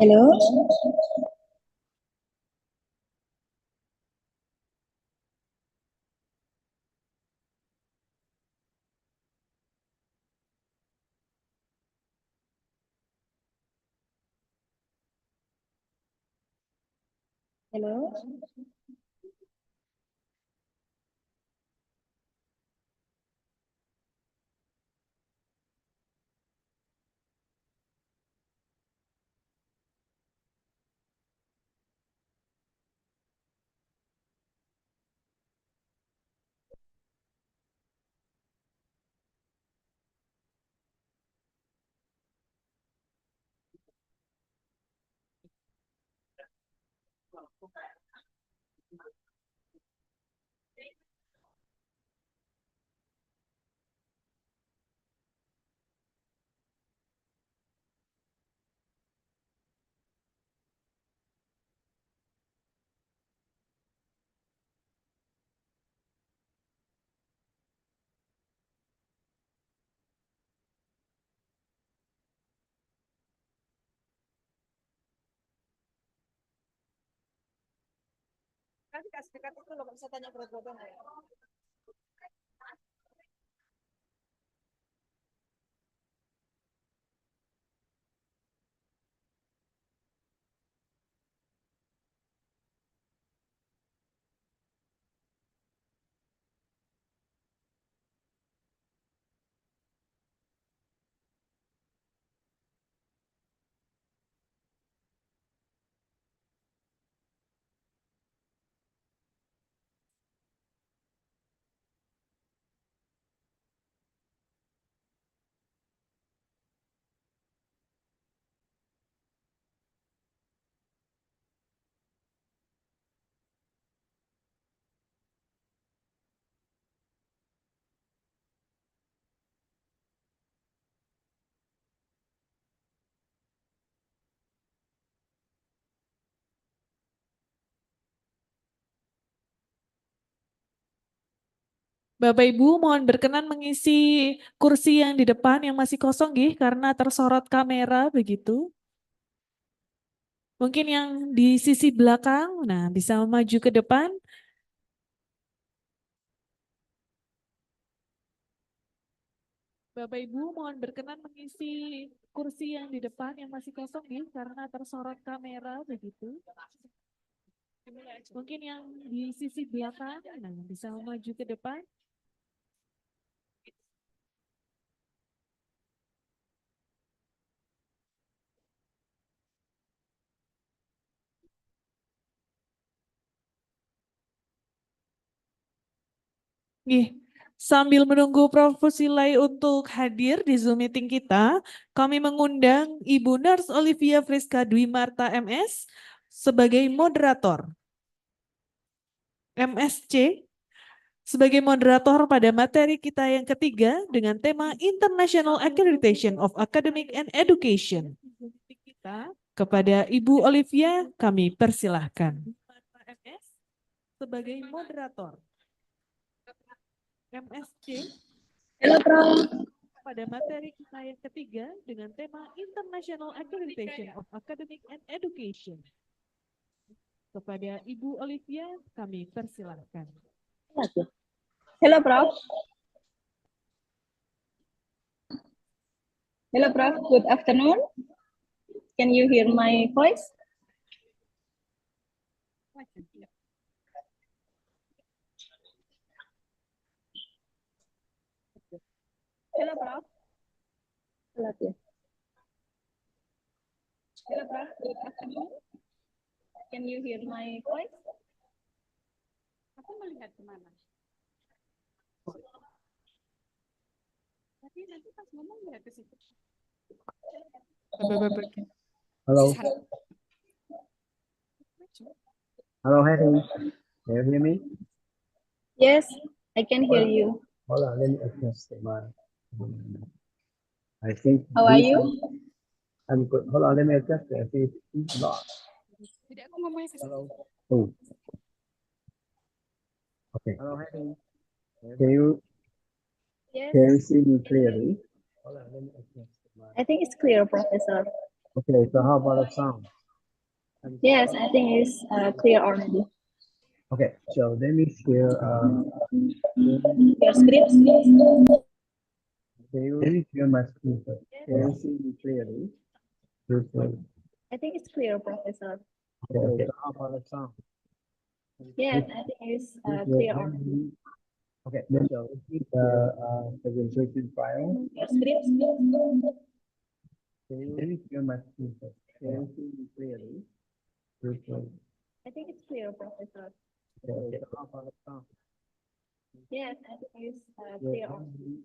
Halo, halo. Kan kasih dekat itu lo bisa tanya berat-beratan ya. Bapak Ibu mohon berkenan mengisi kursi yang di depan yang masih kosong gih karena tersorot kamera begitu. Mungkin yang di sisi belakang, nah bisa maju ke depan. Bapak Ibu mohon berkenan mengisi kursi yang di depan yang masih kosong gih karena tersorot kamera begitu. Mungkin yang di sisi belakang, nah bisa maju ke depan. Sambil menunggu Prof. Fusilai untuk hadir di Zoom meeting kita, kami mengundang Ibu Nurse Olivia Friska Dwi Marta MS sebagai moderator. MSC sebagai moderator pada materi kita yang ketiga dengan tema International Accreditation of Academic and Education. Kepada Ibu Olivia kami persilahkan. MS sebagai moderator. MSC Halo, Prof. pada materi kita yang ketiga dengan tema International Accreditation of Academic and Education. Kepada Ibu Olivia kami persilahkan. Halo, Prof. Halo, Prof. Good afternoon. Can you hear my voice? Halo, Prof. Halo, ya. Halo, Prof. Good afternoon. Can you hear my voice? Aku melihat kemana? Tapi nanti pas ngomong lihat ke situ. Hello. Hello, Harry. Can you hear me? Yes, I can hear you. Hold on, let me adjust my. I think. How are you? I'm good. Hold on, let me adjust it. I think it's not. Jadi aku ngomongnya ke situ. Hello. Oh. Okay. Hello, Harry. Can you Yes. can you see me clearly? Hold on, let me adjust my. I think it's clear, Professor. Okay, so how about the sound? Yes, I think it's clear already. Okay, so let me share Your script. let me share my screen first. Can you see me clearly? Okay, I think it's clear, Professor. okay, so how about the sound? Yes, I think it's clear already. Okay, so this is the presentation file. Your script. Let me share my screen first. Can you see me clearly? Okay, I think it's clear, Professor. okay, so how about the sound? Yes, I think it's clear already.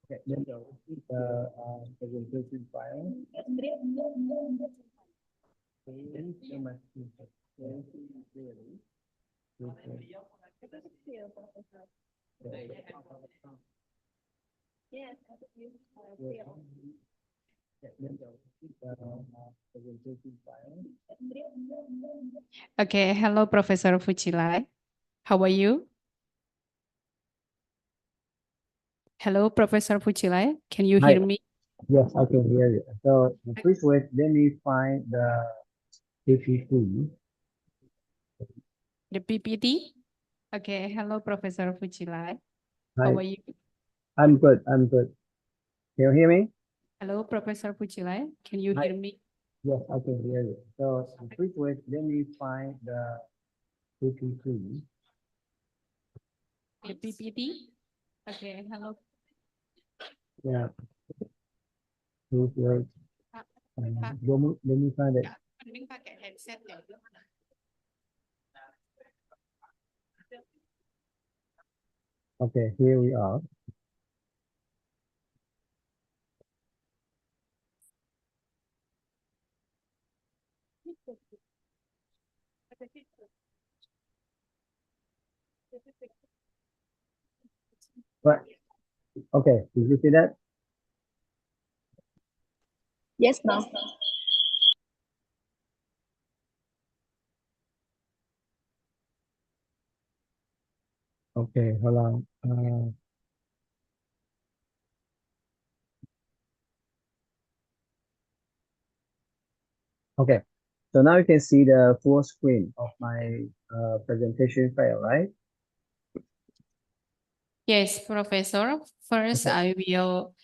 Okay, so this is the presentation file. Your script. Let me share my screen first. Can you see me clearly? Okay, I think it's clear, Professor. okay, so how about the sound? Yes, I think it's clear already. Okay, hello, Professor Fu-Chih. How are you? Hello, Professor Fu-Chih. Can you hear Hi. me? Yes, I can hear you. So please wait, let me find the PPT. The PPT? Okay, hello, Professor Fu-Chih. Hi. How are you? I'm good. I'm good. Can you hear me? Hello, Professor Fu-Chih. Can you Hi. hear me? Yes, I can hear you. So please wait, let me find the PPT. The PPT? Okay, hello. Yeah, please wait. Pak, Let me find it. mending pakai headset ya. Okay, here we are. Right. Okay, did you see that? Yes, Prof. Okay, hold on. Okay, so now you can see the full screen of my presentation file, right? Yes, Professor. First, Okay. I will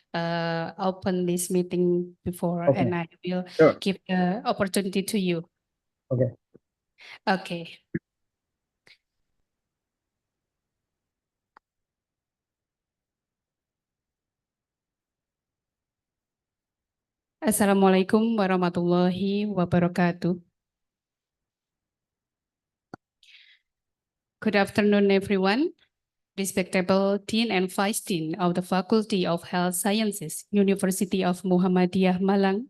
open this meeting before, Okay. and I will Sure. give the opportunity to you. Okay. Okay. Assalamualaikum warahmatullahi wabarakatuh. Good afternoon, everyone. Respectable Dean and Vice Dean of the Faculty of Health Sciences, University of Muhammadiyah Malang,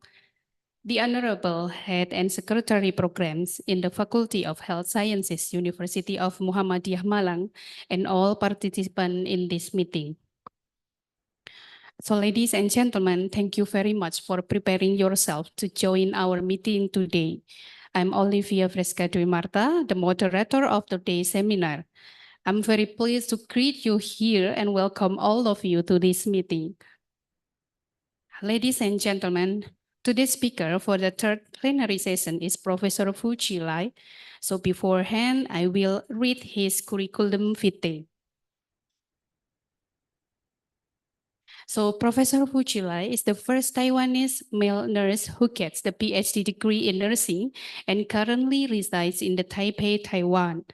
the Honorable Head and Secretary Programs in the Faculty of Health Sciences, University of Muhammadiyah Malang, and all participants in this meeting. So ladies and gentlemen, thank you very much for preparing yourself to join our meeting today. I'm Olivia Fresca Dwi Marta, the moderator of today's seminar. I'm very pleased to greet you here and welcome all of you to this meeting. Ladies and gentlemen, today's speaker for the third plenary session is Professor Fu-Chih. So beforehand, I will read his curriculum vitae. So Professor Fu-Chih is the first Taiwanese male nurse who gets the PhD degree in nursing and currently resides in the Taipei, Taiwan.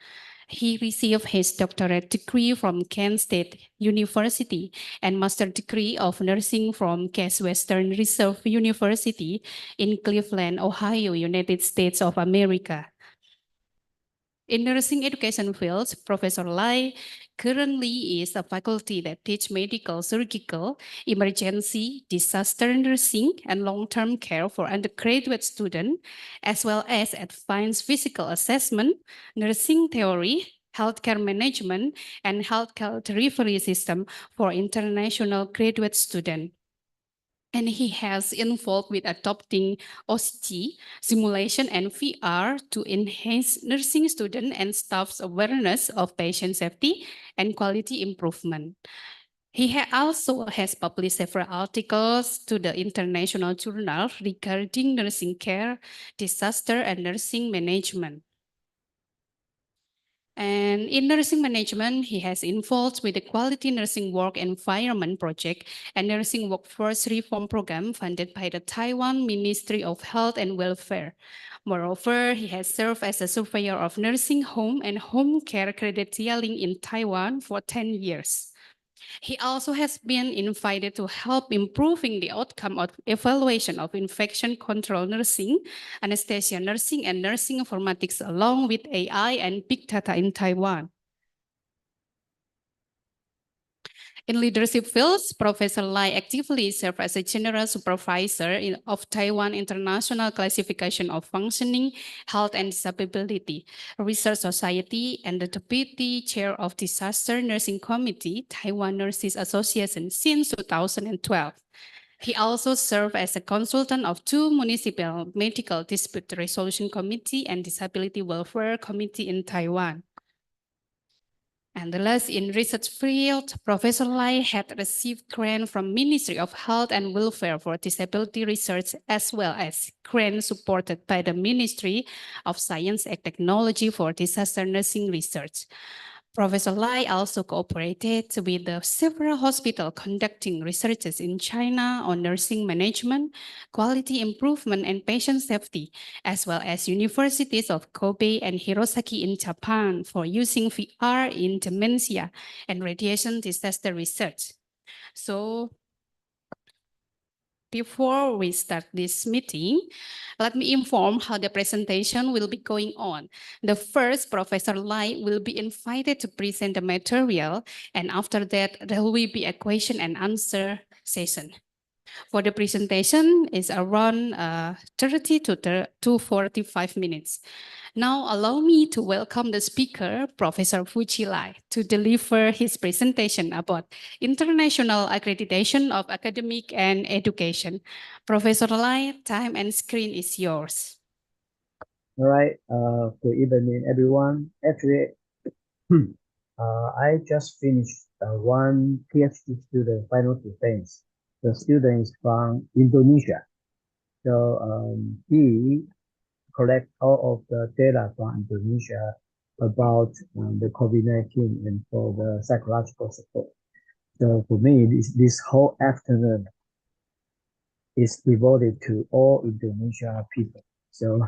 He received his doctorate degree from Kent State University and master degree of nursing from Case Western Reserve University in Cleveland, Ohio, United States of America. In nursing education fields, Professor Lai currently is a faculty that teach medical, surgical, emergency, disaster nursing, and long-term care for undergraduate students, as well as advanced physical assessment, nursing theory, healthcare management, and healthcare delivery system for international graduate students. And he has involved with adopting OCT, simulation, and VR to enhance nursing student and staff's awareness of patient safety and quality improvement. He also has published several articles to the International Journal regarding nursing care, disaster, and nursing management. And in nursing management, he has involved with the Quality Nursing Work Environment Project and Nursing Workforce Reform Program funded by the Taiwan Ministry of Health and Welfare. Moreover, he has served as a surveyor of nursing home and home care credentialing in Taiwan for 10 years. He also has been invited to help improving the outcome of evaluation of infection control nursing, anesthesia nursing, and nursing informatics along with AI and big data in Taiwan. In leadership fields, Professor Lai actively served as a general supervisor of Taiwan International Classification of Functioning, Health and Disability Research Society and the Deputy Chair of Disaster Nursing Committee, Taiwan Nurses Association since 2012. He also served as a consultant of two municipal medical dispute resolution committee and disability welfare committee in Taiwan. And the last in research field, Professor Lai had received grant from Ministry of Health and Welfare for disability research, as well as grant supported by the Ministry of Science and Technology for disaster nursing research. Professor Lai also cooperated with the several hospitals conducting researches in China on nursing management, quality improvement, and patient safety, as well as universities of Kobe and Hirosaki in Japan for using VR in dementia and radiation disaster research. So before we start this meeting, let me inform how the presentation will be going on. The first, Professor Lai will be invited to present the material, and after that, there will be a question and answer session. For the presentation, is around 30 to 45 minutes. Now, allow me to welcome the speaker, Professor Fu-Chih Lai, to deliver his presentation about International Accreditation of Academic and Education. Professor Lai, time and screen is yours. All right. Good evening, everyone. Actually, I just finished one PhD student final defense. The student is from Indonesia. So he collect all of the data from Indonesia about the COVID-19 and for the psychological support. So for me, this whole afternoon is devoted to all Indonesia people. So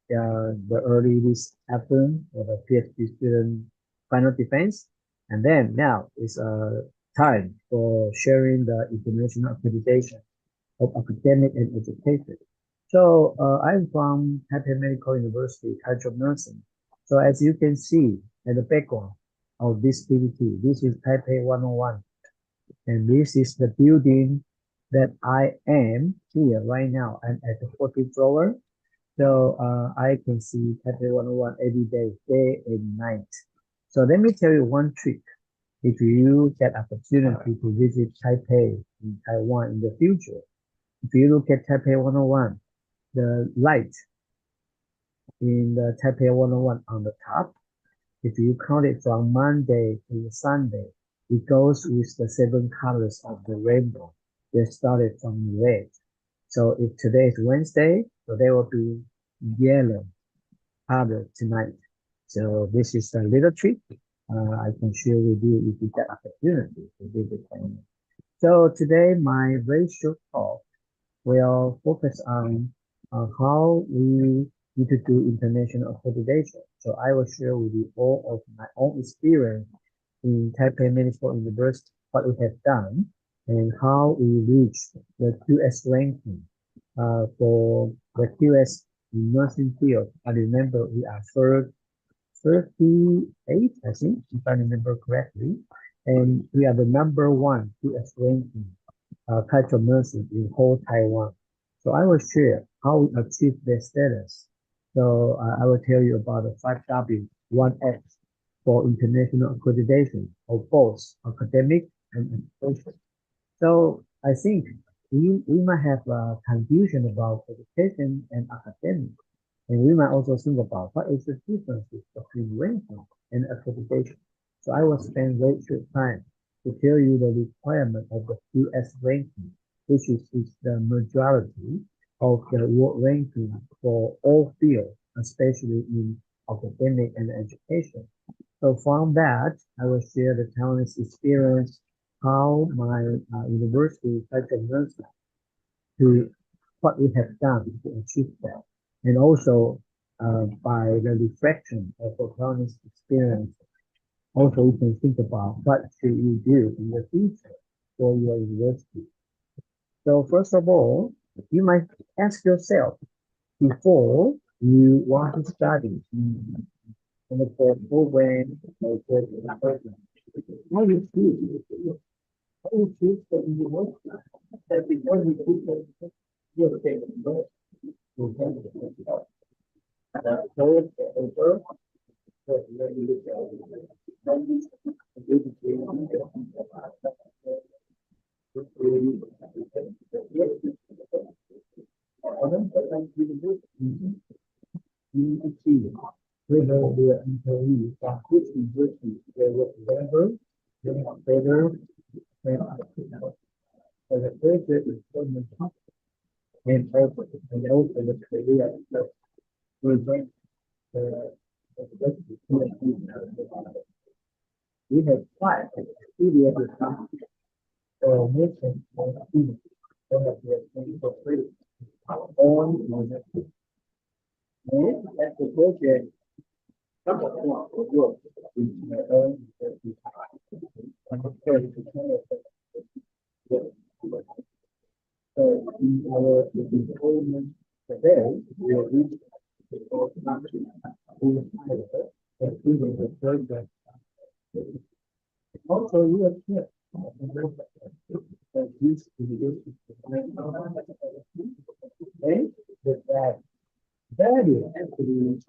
the early this afternoon for the PhD student final defense, and then now is time for sharing the international accreditation of academic and education. So I'm from Taipei Medical University, College of Nursing. So as you can see at the background of this PPT, this is Taipei 101. And this is the building that I am here right now. I'm at the 14th floor. So I can see Taipei 101 every day and night. So let me tell you one trick. If you get opportunity to visit Taipei in Taiwan in the future, if you look at Taipei 101, the light in the Taipei 101 on the top, if you count it from Monday to Sunday, it goes with the 7 colors of the rainbow. They started from red. So if today is Wednesday, so there will be yellow color tonight. So this is a little trick I can share with you if you get opportunity to visit Taiwan. So today my very short talk will focus on how we need to do international accreditation. So I will share with you all of my own experience in Taipei Medical University, what we have done, and how we reached the QS ranking for the QS nursing field. I remember we are 38, I think, if I remember correctly, and we are the #1 QS ranking type of nursing in whole Taiwan. So I will share how we achieve this status. So I will tell you about the 5W, 1X for international accreditation of both academic and education. So I think we might have a confusion about education and academic. And we might also think about what is the difference between ranking and accreditation. So I will spend very short time to tell you the requirement of the US ranking, which is the majority of the world ranking for all fields, especially in academic and education. So from that, I will share the Taiwanese experience, how my university recognized to what we have done to achieve that. And also by the reflection of the Taiwanese experience, also we can think about what should you do in the future for your university. So first of all, you might ask yourself before you want to study in the program or program, how you feel, how you feel that you want that before you put your thing, you can third over you achieve whether they are employees from which university they work better, they are better, so the first is employment and also the career will bring we have five serious or mission or students that have been for free on university. And as the project some of the work in my own university and the first so in our employment today, we are reaching the fourth country who is higher, including the third grade. Also, we are here. That used to be and that value actually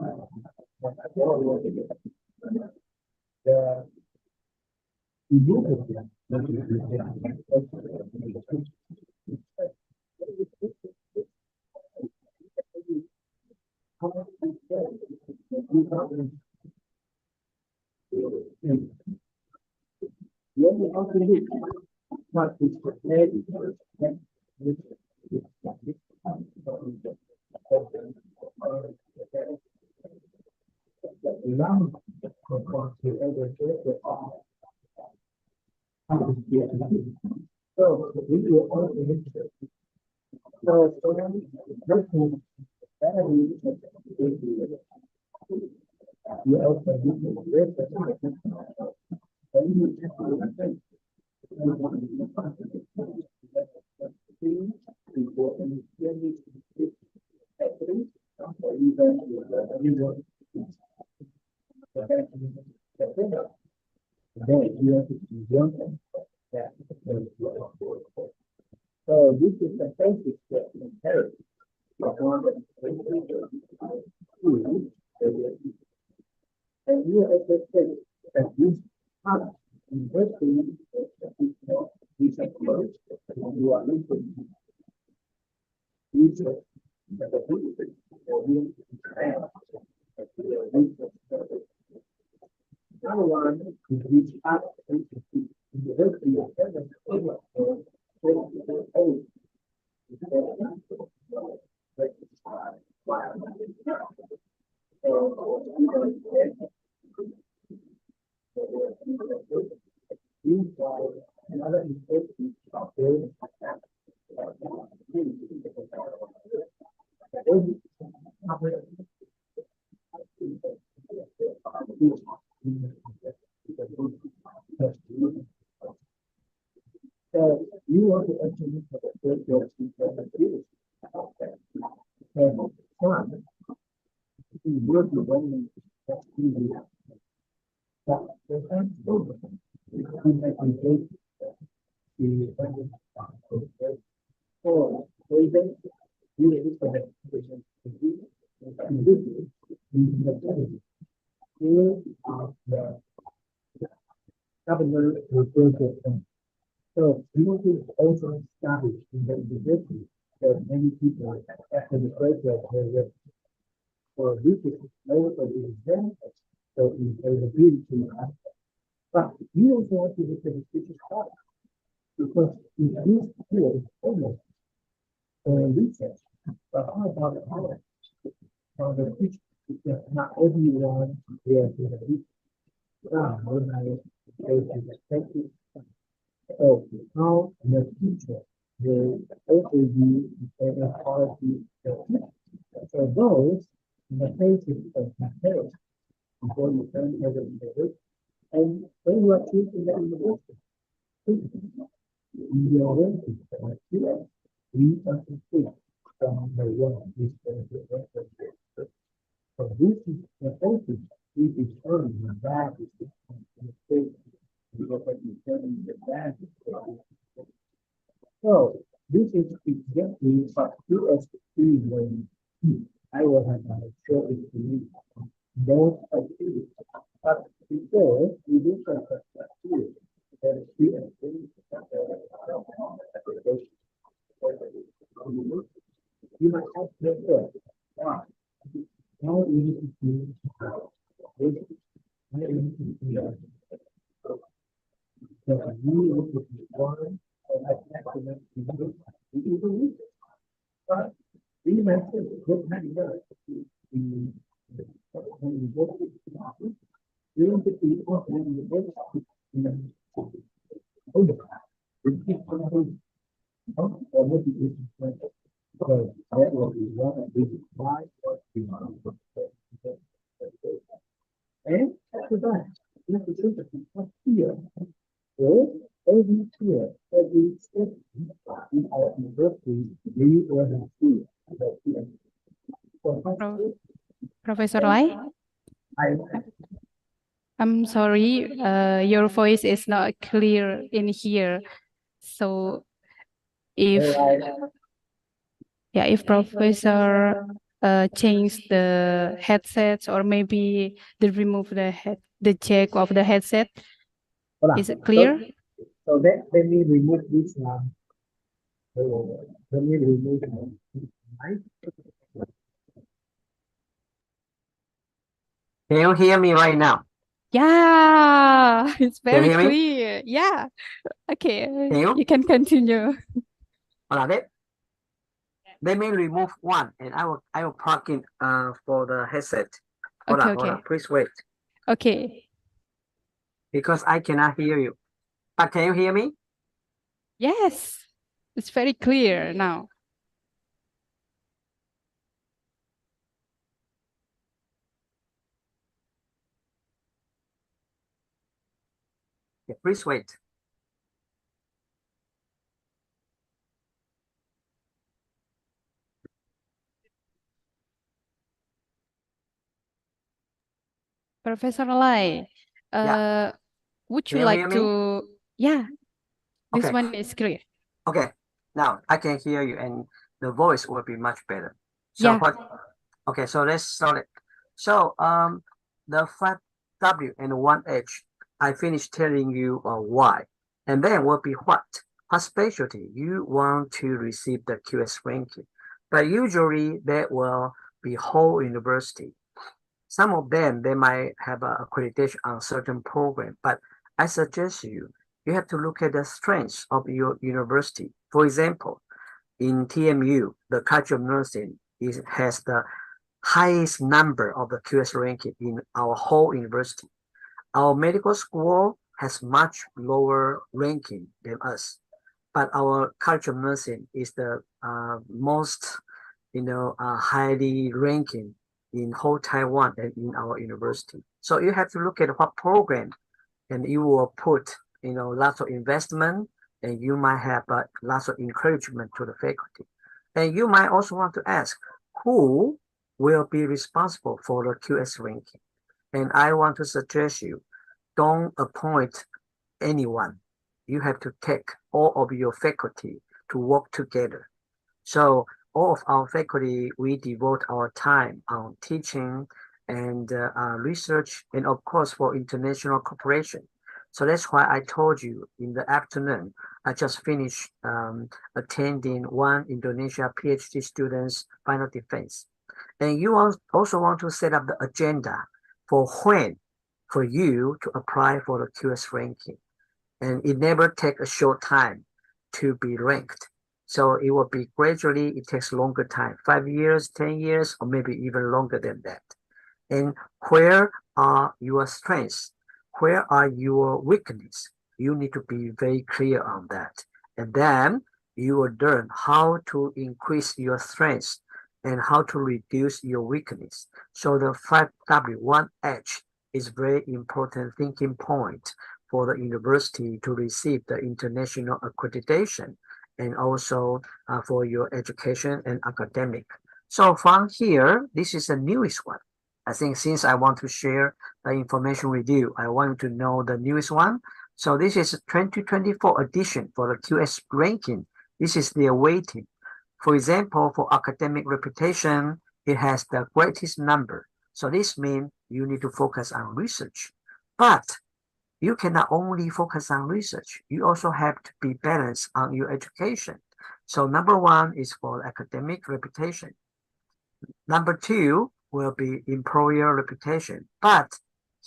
what is prepared so we will also so you also so this is the basic step in therapy. And you also said that this part investing these approach you are looking these another one is this part university another so you want to actually have a great job in the and one, you work with one that's easy. But the time over, you can take the so even you need to have vision to do here are the governor referred so you want to also establish in the university that many people after the graduate for this is also the exam so in availability But you also want to look at the future product because in this field is almost research. But how about our for the future? Because not everyone there to the research. When I go to the second, so how in the future will also be a quality. So those in the basis of comparison before you turn over the and when you are choosing the university, in your ranking criteria, we are to pick from the one which is the reference. So this is the focus. We determine that is the mistake because we determine the bad. So this is exactly what QSP when I will have a show it to you. Those activities. But before we do some activities, there is QSP. You might have to know why. Now we need to do this. So we look at one and I can actually but we mentioned good many years when we go to the office, we don't get to go when we go to so that will be one of the why or and after that, you have to think of what here. So every year, every step in our university, we will have to Professor Lai, I I'm sorry, your voice is not clear in here. So if if Professor change the headsets or maybe they remove the jack of the headset, is it clear? So let me remove this one. Let me remove mic. Can you hear me right now? Yeah, it's very hear me? clear. Yeah. Okay, you? you can continue. Hold on, let me remove one and I will plug in for the headset. Hold on, please wait. Okay. Because I cannot hear you. But can you hear me? Yes, it's very clear now. Yeah, please wait. Professor Lai, would you Can you like hear me? to? Yeah, this Okay. one is clear. Okay, now I can hear you and the voice will be much better. So Yeah. okay, so let's start it. So the 5W and 1H, I finished telling you why. And then will be what specialty you want to receive the QS ranking. But usually that will be whole university. Some of them, they might have an accreditation on certain program, but I suggest you have to look at the strengths of your university. For example, in TMU, the College of Nursing has the highest number of the QS ranking in our whole university. Our medical school has much lower ranking than us, but our College of Nursing is the most, highly ranking in whole Taiwan and in our university. So you have to look at what program, and you will put, lots of investment, and you might have lots of encouragement to the faculty. And you might also want to ask who will be responsible for the QS ranking. And I want to suggest you don't appoint anyone. You have to take all of your faculty to work together. So all of our faculty, we devote our time on teaching and research, and of course for international cooperation. So that's why I told you in the afternoon, I just finished attending one Indonesia PhD student's final defense. And you also want to set up the agenda for when for you to apply for the QS ranking. And it never takes a short time to be ranked. So it will be gradually, it takes longer time, 5 years, 10 years, or maybe even longer than that. And where are your strengths? Where are your weaknesses? You need to be very clear on that. And then you will learn how to increase your strengths and how to reduce your weakness. So the 5W1H is very important thinking point for the university to receive the international accreditation and also for your education and academic. So from here, this is the newest one. I think since I want to share the information with you, I want you to know the newest one. So this is 2024 edition for the QS ranking. This is their weighting. For example, for academic reputation, it has the greatest number. So this means you need to focus on research. But you cannot only focus on research. You also have to be balanced on your education. So number one is for academic reputation. Number two will be employer reputation. But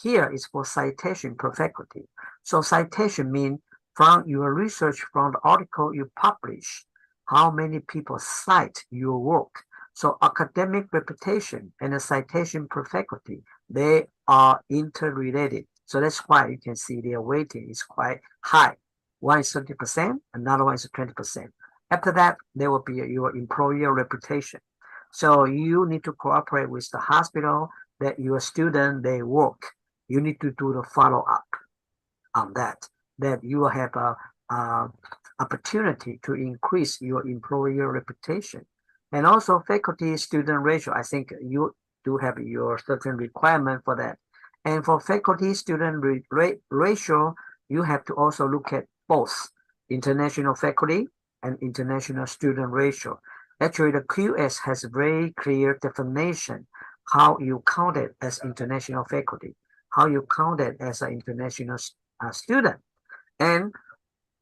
here is for citation per faculty. So citation means from your research, from the article you publish, how many people cite your work. So academic reputation and the citation per faculty, they are interrelated. So that's why you can see their weighting is quite high. One is 30%, another one is 20%. After that, there will be your employer reputation. So you need to cooperate with the hospital that your student, they work. You need to do the follow-up on that you will have a opportunity to increase your employer reputation. And also faculty-student ratio, I think you do have your certain requirement for that. And for faculty-student ratio, you have to also look at both international faculty and international student ratio. Actually, the QS has a very clear definition how you count it as international faculty, how you count it as an international student. And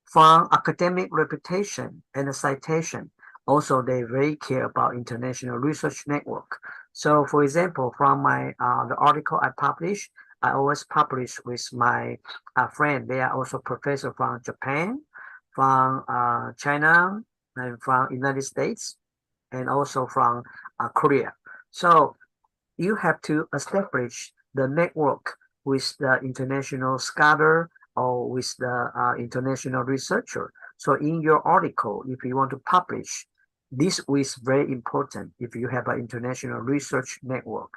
from academic reputation and the citation, also they very care about international research network. So for example, from my the article I publish, I always publish with my friend. They are also professor from Japan, from China, and from United States, and also from Korea. So you have to establish the network with the international scholar or with the international researcher. So in your article, if you want to publish, this is very important if you have an international research network.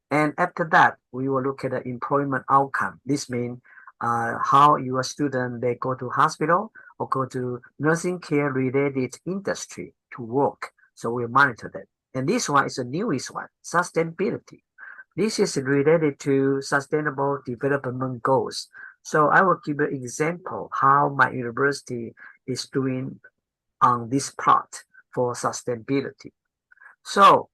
And after that, we will look at the employment outcome. This means how your student, they go to hospital or go to nursing care related industry to work. So we monitor that. And this one is the newest one, sustainability. This is related to sustainable development goals. So I will give an example how my university is doing on this part for sustainability. So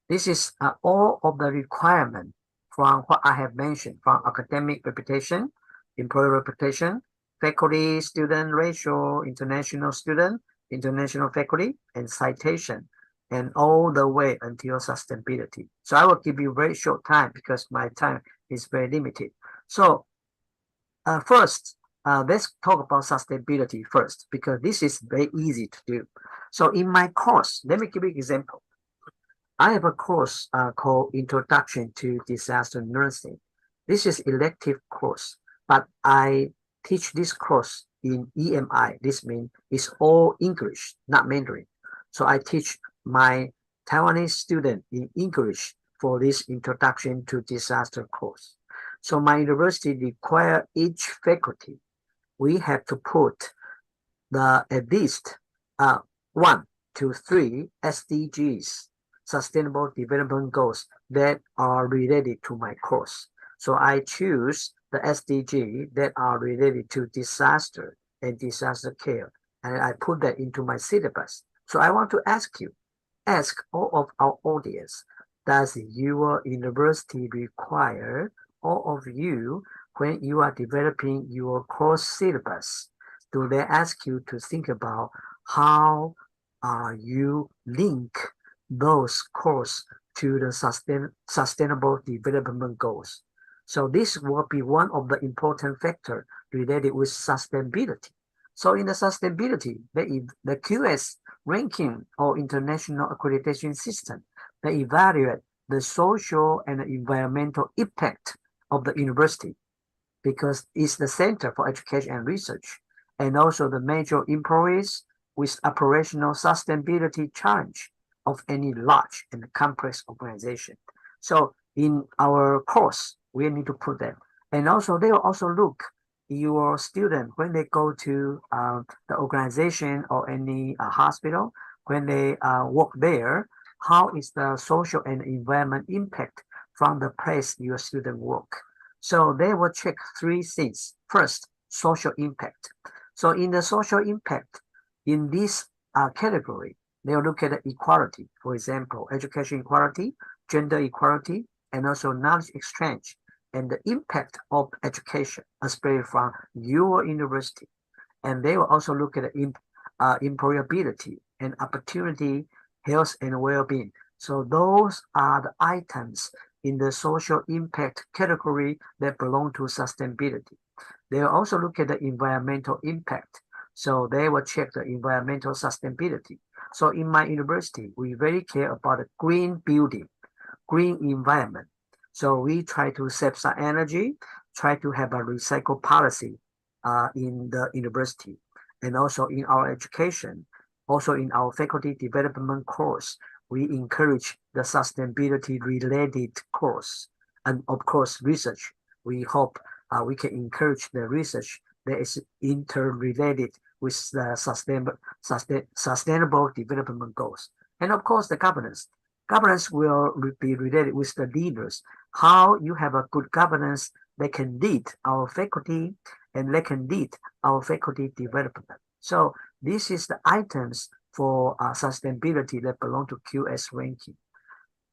this is all of the requirement from what I have mentioned, from academic reputation, employer reputation, faculty student ratio, international student, international faculty, and citation, and all the way until sustainability. So I will give you very short time because my time is very limited. So first, let's talk about sustainability first, because this is very easy to do. So in my course, let me give you an example. I have a course called Introduction to Disaster Nursing. This is elective course, but I teach this course in EMI. This means it's all English, not Mandarin. So I teach my Taiwanese student in English for this Introduction to Disaster course. So my university require each faculty, we have to put the at least 1 to 3 SDGs, Sustainable Development Goals, that are related to my course. So I choose the SDG that are related to disaster and disaster care, and I put that into my syllabus. So I want to ask you, ask all of our audience, does your university require all of you, when you are developing your course syllabus, do they ask you to think about how you link those courses to the sustainable development goals. So this will be one of the important factors related with sustainability. So in the sustainability, the QS ranking or international accreditation system, they evaluate the social and environmental impact of the university because it's the center for education and research, and also the major employees with operational sustainability challenge of any large and complex organization. So in our course, we need to put that. And also they will also look your student when they go to the organization or any hospital, when they work there, how is the social and environment impact from the place your student work. So they will check three things. First, social impact. So in the social impact, in this category, they'll look at equality, for example, education equality, gender equality, and also knowledge exchange, and the impact of education, especially from your university. And they will also look at employability and opportunity, health and well-being. So those are the items in the social impact category that belong to sustainability. They will also look at the environmental impact. So they will check the environmental sustainability. So in my university, we very care about the green building, green environment. So we try to save some energy, try to have a recycle policy in the university, and also in our education, also in our faculty development course, we encourage the sustainability related course. And of course, research. We hope we can encourage the research that is interrelated with the sustainable development goals. And of course, the governance. Governance will be related with the leaders. How you have a good governance that can lead our faculty and they can lead our faculty development. So this is the items for sustainability that belong to QS ranking.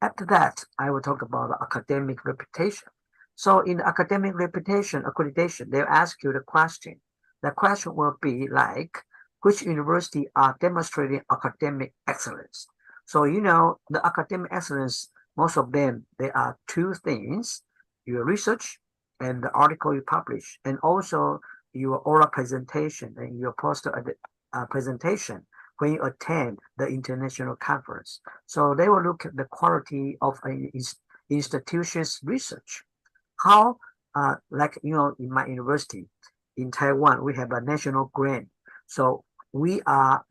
After that, I will talk about academic reputation. So in academic reputation, accreditation, they'll ask you the question. The question will be like, which university are demonstrating academic excellence? So, you know, the academic excellence, most of them, there are two things, your research and the article you publish, and also your oral presentation and your poster presentation when you attend the international conference. So they will look at the quality of an institution's research. How, like, you know, in my university, in Taiwan, we have a national grant. So we are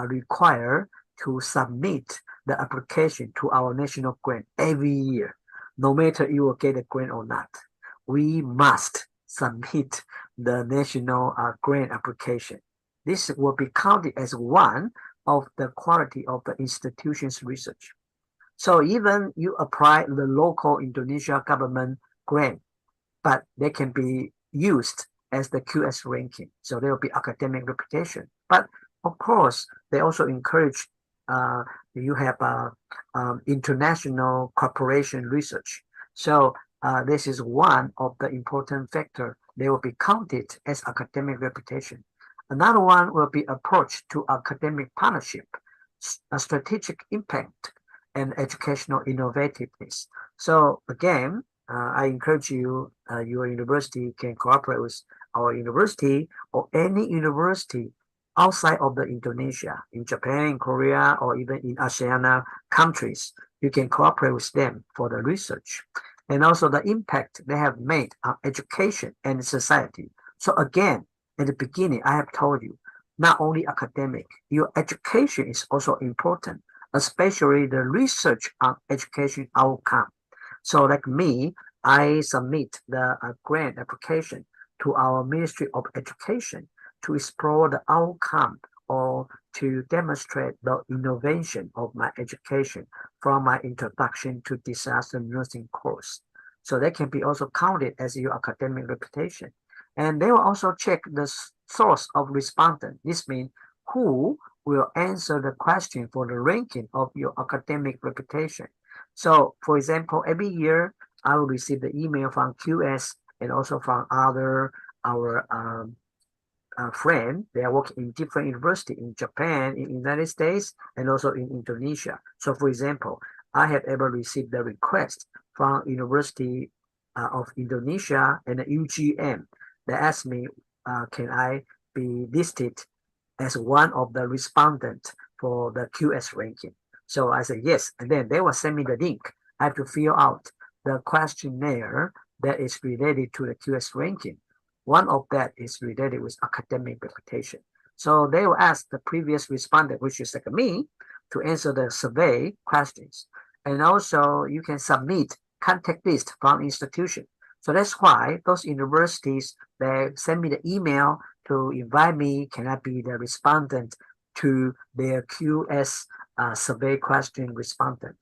required to submit the application to our national grant every year, no matter you will get a grant or not. We must submit the national grant application. This will be counted as one of the quality of the institution's research. So even you apply the local Indonesia government grant, but they can be used as the QS ranking. So there will be academic reputation. But of course, they also encourage you have international cooperation research. So this is one of the important factors. They will be counted as academic reputation. Another one will be approach to academic partnership, a strategic impact, and educational innovativeness. So again, I encourage you, your university can cooperate with our university or any university outside of the Indonesia, in Japan, in Korea, or even in ASEAN countries. You can cooperate with them for the research. And also the impact they have made on education and society. So again, at the beginning, I have told you, not only academic, your education is also important, especially the research on education outcome. So like me, I submit the grant application to our Ministry of Education to explore the outcome or to demonstrate the innovation of my education from my introduction to disaster nursing course. So that can be also counted as your academic reputation. And they will also check the source of respondent. This means who will answer the question for the ranking of your academic reputation. So for example, every year I will receive the email from QS and also from our friend. They are working in different universities in Japan, in the United States, and also in Indonesia. So for example, I have ever received the request from University of Indonesia and the UGM. They asked me, can I be listed as one of the respondents for the QS ranking? So I said yes, and then they will send me the link. I have to fill out the questionnaire that is related to the QS ranking. One of that is related with academic reputation. So they will ask the previous respondent, which is like me, to answer the survey questions. And also you can submit contact list from institution. So that's why those universities, they send me the email to invite me, can I be the respondent to their QS survey question respondent.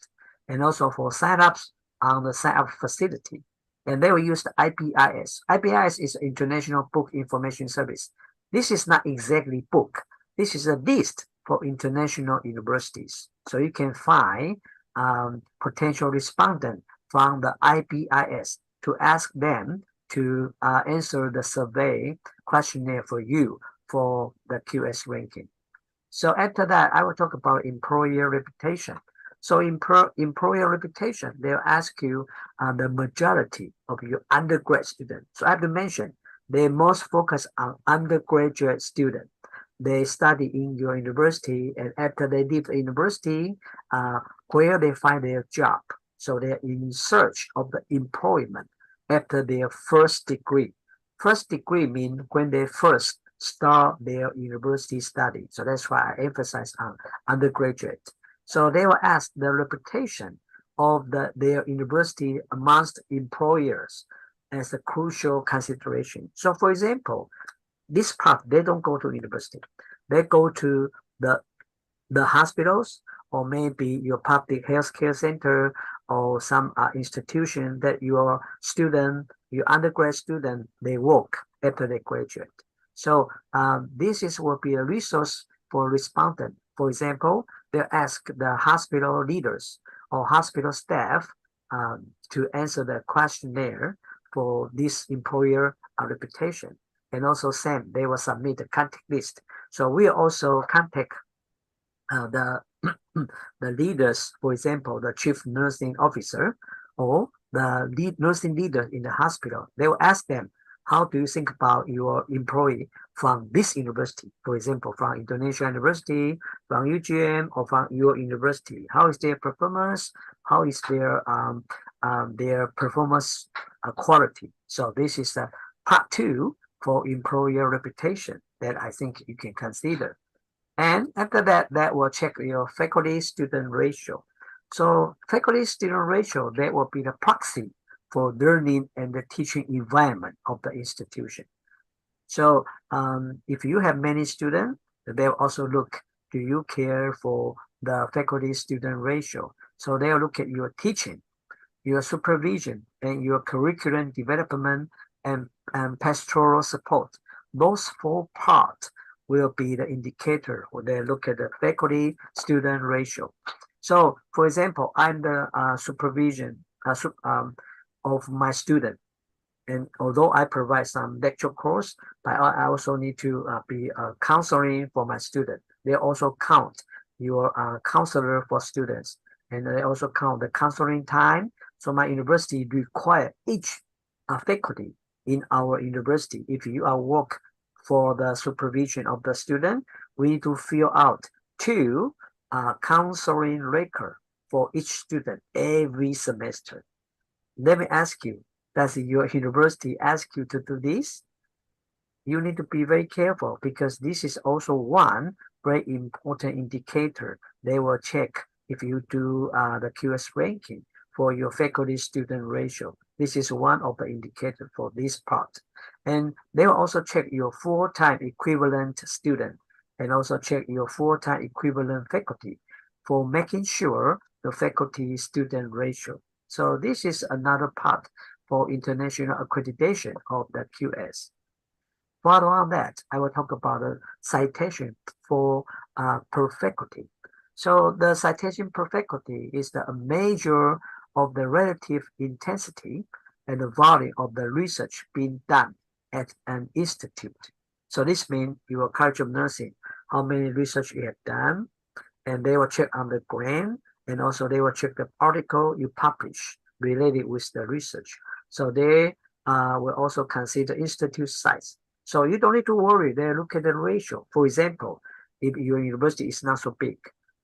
And also for sign-ups on the sign-up facility. And they will use the IPIS. IPIS is International Book Information Service. This is not exactly book. This is a list for international universities. So you can find potential respondent from the IPIS to ask them to answer the survey questionnaire for you for the QS ranking. So after that, I will talk about employer reputation. So employer reputation, they'll ask you the majority of your undergrad students. So I have to mention, they most focus on undergraduate students. They study in your university, and after they leave the university, where they find their job. So they're in search of the employment after their first degree. First degree means when they first start their university study. So that's why I emphasize on undergraduate. So they will ask the reputation of their university amongst employers as a crucial consideration. So for example, this part, they don't go to university. They go to the hospitals, or maybe your public healthcare center, or some institution that your undergrad student, they work after they graduate. So this will be a resource for respondent. For example, they ask the hospital leaders or hospital staff to answer the questionnaire for this employer reputation. And also they will submit a contact list. So we also contact the leaders, for example, the chief nursing officer or the nursing leader in the hospital. They will ask them, how do you think about your employee from this university? For example, from International University, from UGM, or from your university. How is their performance? How is their performance quality? So this is part 2 for employer reputation that I think you can consider. And after that, that will check your faculty-student ratio. So faculty-student ratio, that will be the proxy for learning and the teaching environment of the institution. So if you have many students, they'll also look, do you care for the faculty-student ratio? So they'll look at your teaching, your supervision, and your curriculum development and pastoral support. Those 4 parts will be the indicator when they look at the faculty-student ratio. So, for example, I'm the supervision of my student. And although I provide some lecture course, but I also need to be counseling for my student. They also count your counselor for students. And they also count the counseling time. So my university require each faculty in our university. If you are work for the supervision of the student, we need to fill out 2 counseling record for each student every semester. Let me ask you, does your university ask you to do this? You need to be very careful, because this is also one very important indicator. They will check if you do the QS ranking for your faculty-student ratio. This is one of the indicators for this part. And they will also check your full-time equivalent student, and also check your full-time equivalent faculty for making sure the faculty-student ratio. So this is another part for international accreditation of the QS. Further on that, I will talk about the citation for per faculty. So the citation per faculty is the measure of the relative intensity and the volume of the research being done at an institute. So this means your College of Nursing, how many research you have done, and they will check on the grant and also they will check the article you publish related with the research. So they will also consider institute size. So you don't need to worry. They look at the ratio. For example, if your university is not so big,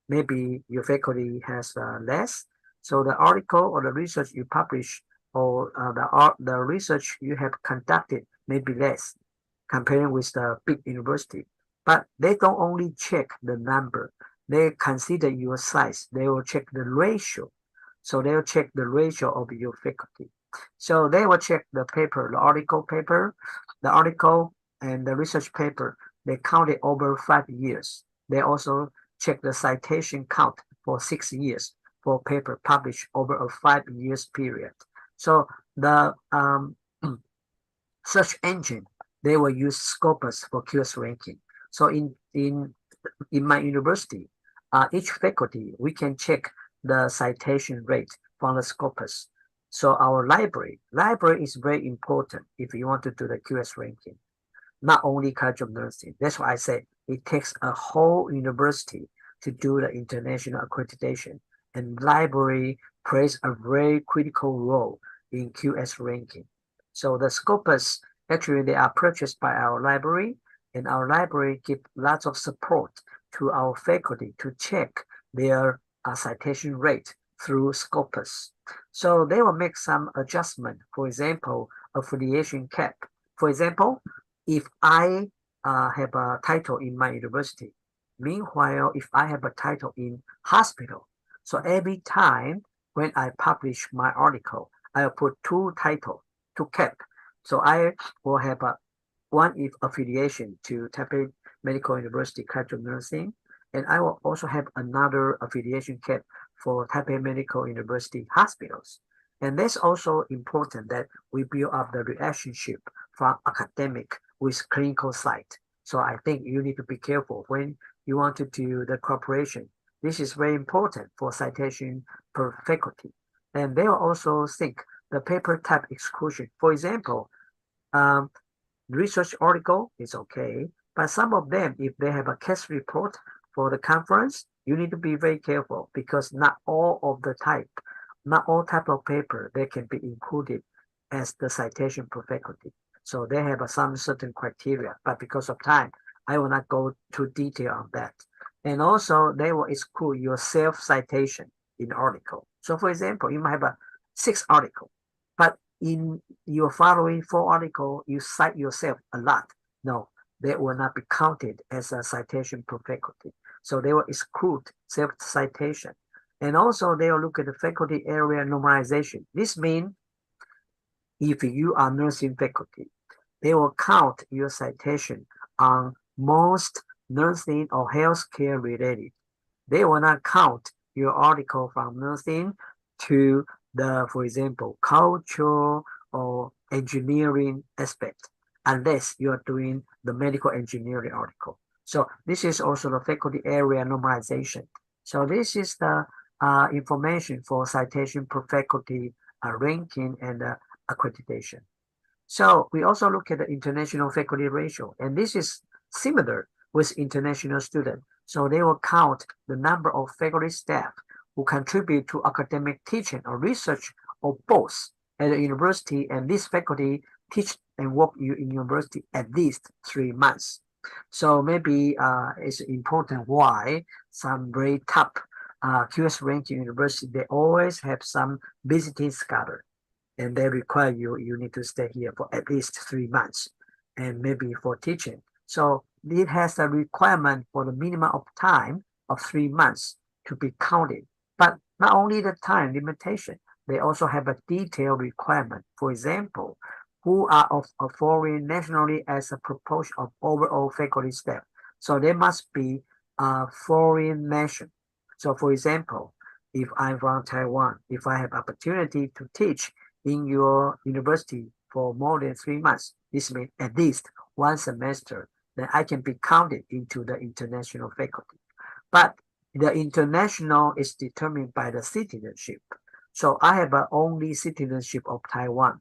maybe your faculty has less. So the article or the research you publish or the research you have conducted may be less comparing with the big university. But they don't only check the number. They consider your size. They will check the ratio. So they will check the ratio of your faculty. So they will check the paper, the article and the research paper. They count it over 5 years. They also check the citation count for 6 years for paper published over a 5 years period. So the search engine, they will use Scopus for QS ranking. So in my university, each faculty, we can check the citation rate from the Scopus. So our library is very important if you want to do the QS ranking, not only College of Nursing. That's why I say it takes a whole university to do the international accreditation, and library plays a very critical role in QS ranking. So the Scopus, actually, they are purchased by our library, and our library give lots of support to our faculty to check their citation rate through Scopus. So they will make some adjustment. For example, affiliation cap. For example, if I have a title in my university, meanwhile, if I have a title in hospital, so every time when I publish my article, I will put 2 titles, 2 cap. So I will have one affiliation to Taipei Medical University College of Nursing, and I will also have another affiliation cap for Taipei Medical University hospitals. And that's also important that we build up the relationship from academic with clinical site. So I think you need to be careful when you want to do the cooperation. This is very important for citation per faculty. And they will also think the paper type exclusion. For example, research article is okay, but some of them, if they have a case report for the conference, you need to be very careful because not all type of paper, they can be included as the citation per faculty. So they have some certain criteria, but because of time, I will not go too detail on that. And also they will exclude your self-citation in article. So for example, you might have a 6 article, but in your following 4 article, you cite yourself a lot. No, they will not be counted as a citation per faculty. So they will exclude self-citation. And also they will look at the faculty area normalization. This means if you are nursing faculty, they will count your citation on most nursing or healthcare related. They will not count your article from nursing to the, for example, culture or engineering aspect, unless you are doing the medical engineering article. So this is also the faculty area normalization. So this is the information for citation per faculty ranking and accreditation. So we also look at the international faculty ratio, and this is similar with international students. So they will count the number of faculty staff who contribute to academic teaching or research or both at the university, and this faculty teach and work in university at least 3 months. So maybe it's important why some very top QS ranking university, they always have some visiting scholar, and they require you need to stay here for at least 3 months, and maybe for teaching. So it has a requirement for the minimum of time of 3 months to be counted. But not only the time limitation, they also have a detailed requirement. For example, who are of a foreign nationality as a proportion of overall faculty staff. So they must be a foreign nation. So for example, if I'm from Taiwan, if I have opportunity to teach in your university for more than 3 months, this means at least 1 semester, then I can be counted into the international faculty. But the international is determined by the citizenship. So I have only citizenship of Taiwan.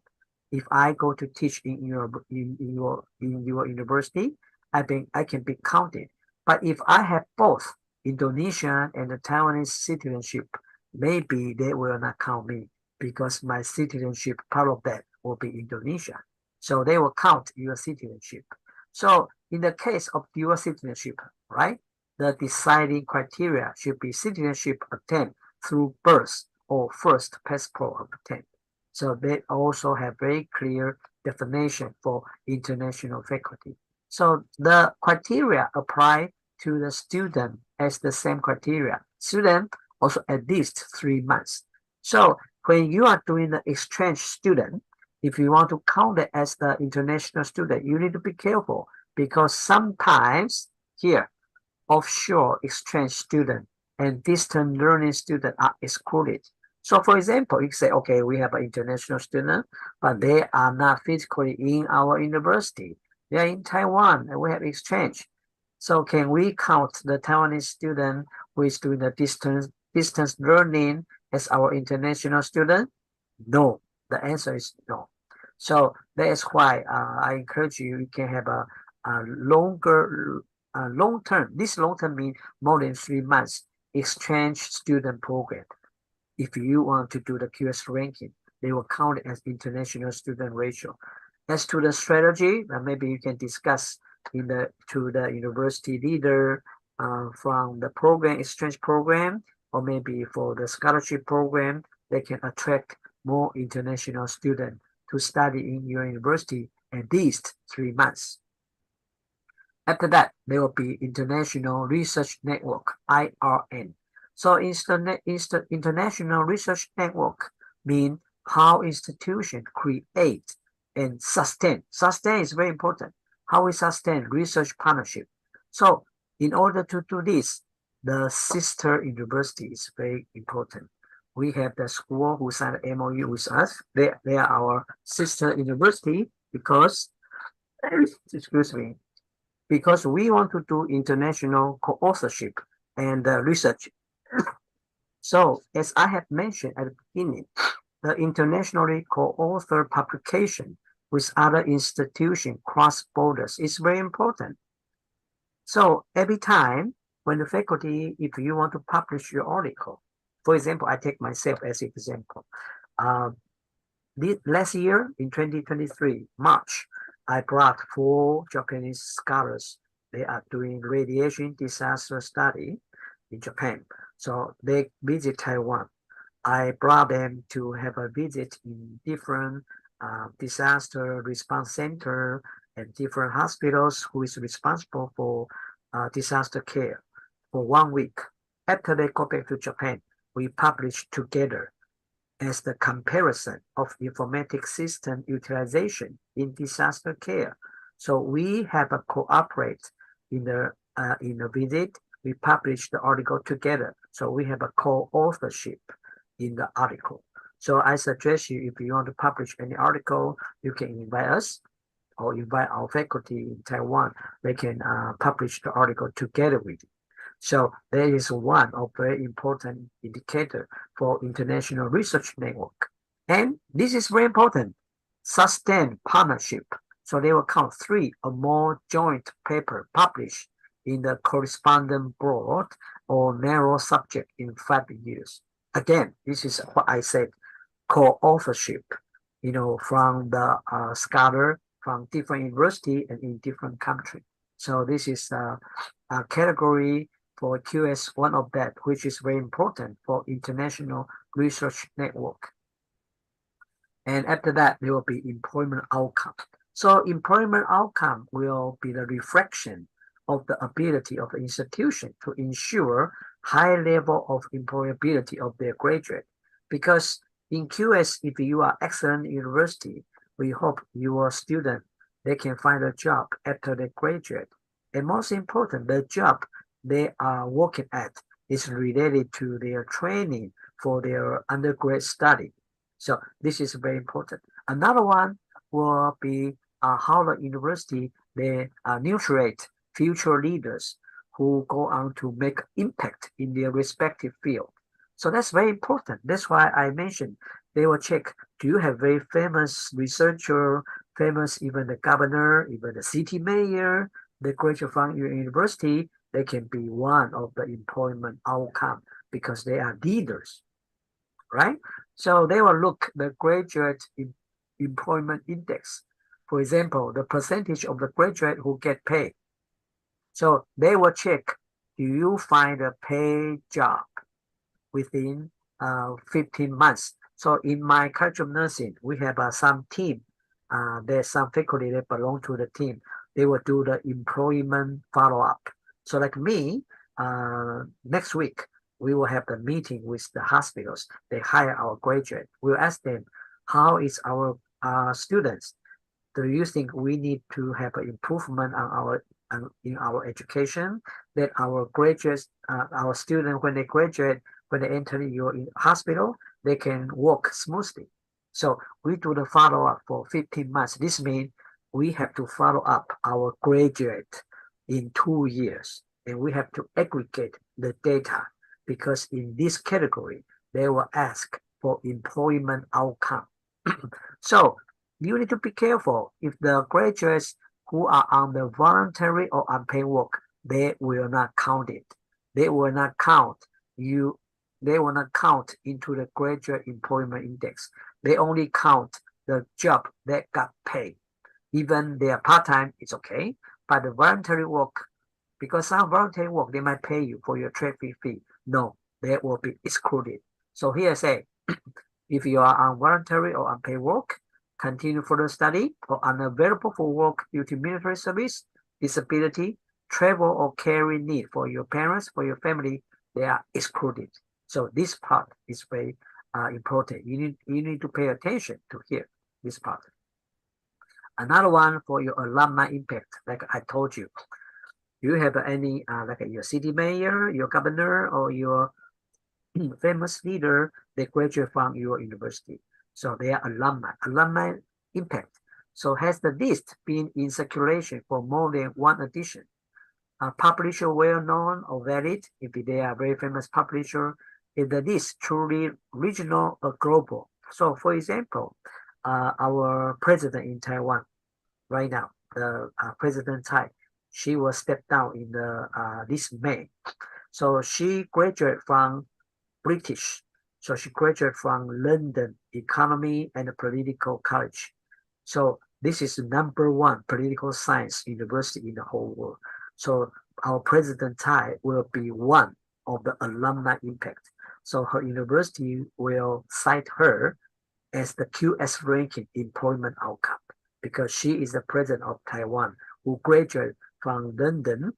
If I go to teach in your university, I think I can be counted. But if I have both Indonesian and the Taiwanese citizenship, maybe they will not count me because my citizenship, part of that will be Indonesia. So they will count your citizenship. So in the case of dual citizenship, right, the deciding criteria should be citizenship obtained through birth or first passport obtained. So they also have very clear definition for international faculty. So the criteria apply to the student as the same criteria. Student also at least 3 months. So when you are doing the exchange student, if you want to count it as the international student, you need to be careful because sometimes here, offshore exchange student and distance learning student are excluded. So for example, you say, okay, we have an international student, but they are not physically in our university. They are in Taiwan and we have exchange. So can we count the Taiwanese student who is doing the distance learning as our international student? No, the answer is no. So that is why I encourage you, you can have a longer, long-term, this long-term means more than 3 months exchange student program. If you want to do the QS ranking, they will count it as international student ratio. As to the strategy, maybe you can discuss to the university leader from the program, exchange program, or maybe for the scholarship program, they can attract more international students to study in your university at least 3 months. After that, there will be International Research Network, IRN. So International Research Network means how institutions create and sustain. Sustain is very important. How we sustain research partnership. So in order to do this, the sister university is very important. We have the school who signed an MOU with us. They are our sister university because, excuse me, because we want to do international co-authorship and research. So as I have mentioned at the beginning, the internationally co-author publication with other institutions cross borders is very important. So every time when the faculty, if you want to publish your article, for example, I take myself as an example. Last year in 2023, March, I brought 4 Japanese scholars. They are doing radiation disaster study in Japan. So they visit Taiwan. I brought them to have a visit in different disaster response center and different hospitals who is responsible for disaster care for 1 week. After they go back to Japan, we published together as the comparison of informatic system utilization in disaster care. So we have a cooperate in the visit. We publish the article together. So we have a co-authorship in the article. So I suggest you, if you want to publish any article, you can invite us or invite our faculty in Taiwan. They can publish the article together with you. So that is one of very important indicator for international research network. And this is very important, sustained partnership. So they will count 3 or more joint paper published in the corresponding broad or narrow subject in 5 years. Again, this is what I said, co-authorship, from the scholar from different university and in different country. So this is a category for QS, one of that, which is very important for international research network. And after that, there will be employment outcome. So employment outcome will be the reflection of the ability of the institution to ensure high level of employability of their graduate. Because in QS, if you are excellent university, we hope your student, they can find a job after they graduate. And most important, the job they are working at is related to their training for their undergrad study. So this is very important. Another one will be how the university, they nurturate future leaders who go on to make impact in their respective field. So that's very important. That's why I mentioned they will check, do you have very famous researcher, famous even the governor, even the city mayor, they graduate from your university, they can be one of the employment outcome because they are leaders. right? So they will look the graduate employment index. For example, the percentage of the graduate who get paid. So they will check, do you find a paid job within 15 months? So in my College of Nursing, we have some team. There's some faculty that belong to the team. They will do the employment follow-up. So like me, next week, we will have the meeting with the hospitals. They hire our graduate. We'll ask them, how is our students? Do you think we need to have an improvement on in our education, that our graduates, our students, when they graduate, when they enter your hospital, they can work smoothly? So we do the follow-up for 15 months. This means we have to follow up our graduate in 2 years, and we have to aggregate the data, because in this category, they will ask for employment outcome. So you need to be careful. If the graduates who are on the voluntary or unpaid work, they will not count it. They will not count you. They will not count into the graduate employment index. They only count the job that got paid. Even they are part-time, it's okay. But the voluntary work, because some voluntary work, they might pay you for your trade fee. No, they will be excluded. So here I say, if you are on voluntary or unpaid work, continue further study, or unavailable for work due to military service, disability, travel or caring need for your parents, for your family, they are excluded. So this part is very important. You need to pay attention to hear this part. Another one for your alumni impact, like I told you. Do you have any, like your city mayor, your governor, or your famous leader, they graduate from your university? So they are alumni impact. So has the list been in circulation for more than one edition? A publisher well known or valid, if they are very famous publisher, is the list truly regional or global? So for example, our president in Taiwan right now, the President Tsai, she will step down in the this May. So she graduated from British. So she graduated from London Economy and Political College. So this is the #1 political science university in the whole world. So our President Tsai will be one of the alumni impact. So her university will cite her as the QS ranking employment outcome, because she is the president of Taiwan who graduated from London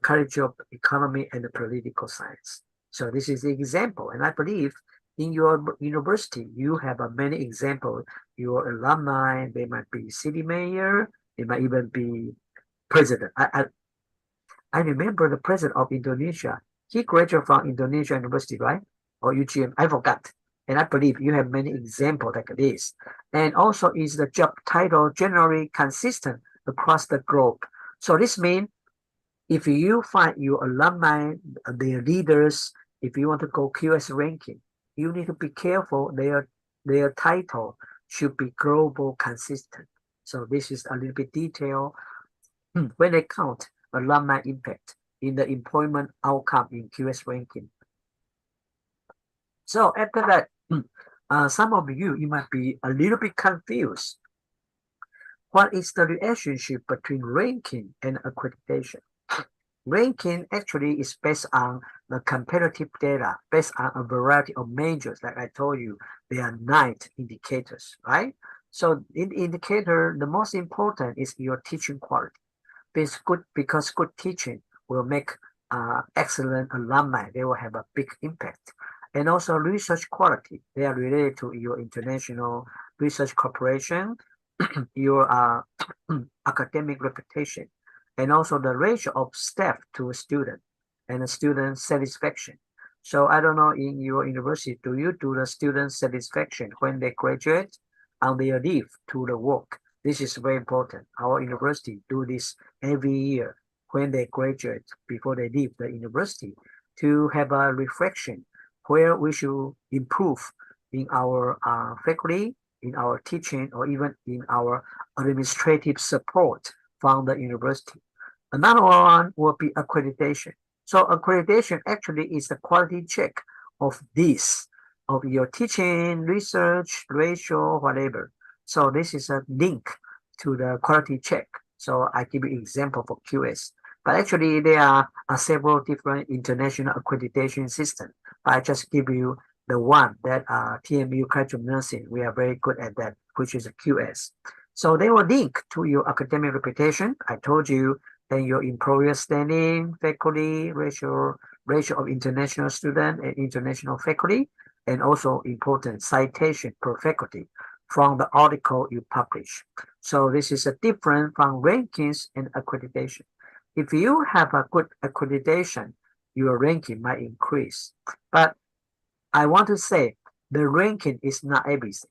College of Economy and Political Science. So this is the example, and I believe in your university you have many examples. Your alumni, they might be city mayor, they might even be president. I remember the president of Indonesia. He graduated from Indonesia University, right? Or UGM, I forgot. And I believe you have many examples like this. And also is the job title generally consistent across the globe. So this means if you find your alumni, their leaders, if you want to go QS ranking, you need to be careful. Their title should be global consistent. So this is a little bit detailed when they count alumni impact in the employment outcome in QS ranking. So after that, some of you might be a little bit confused. What is the relationship between ranking and accreditation? Ranking actually is based on the comparative data, based on a variety of measures. Like I told you, there are 9 indicators, right? So in the indicator, the most important is your teaching quality. Because good teaching will make excellent alumni. They will have a big impact. And also research quality. They are related to your international research cooperation, your academic reputation, and also the ratio of staff to a student and a student satisfaction. So I don't know, in your university, do you do the student satisfaction when they graduate on their leave to the work? This is very important. Our university do this every year when they graduate, before they leave the university, to have a reflection where we should improve in our faculty, in our teaching, or even in our administrative support from the university. Another one will be accreditation. So accreditation actually is the quality check of this of your teaching, research, ratio, whatever. So this is a link to the quality check. So I give you example for QS. But actually there are several different international accreditation systems. I just give you the one that TMU graduate nursing, we are very good at that, which is a QS. So they will link to your academic reputation. I told you, and your employer standing, faculty, ratio of international student and international faculty, and also important citation per faculty from the article you publish. So this is a different from rankings and accreditation. If you have a good accreditation, your ranking might increase. But I want to say the ranking is not everything.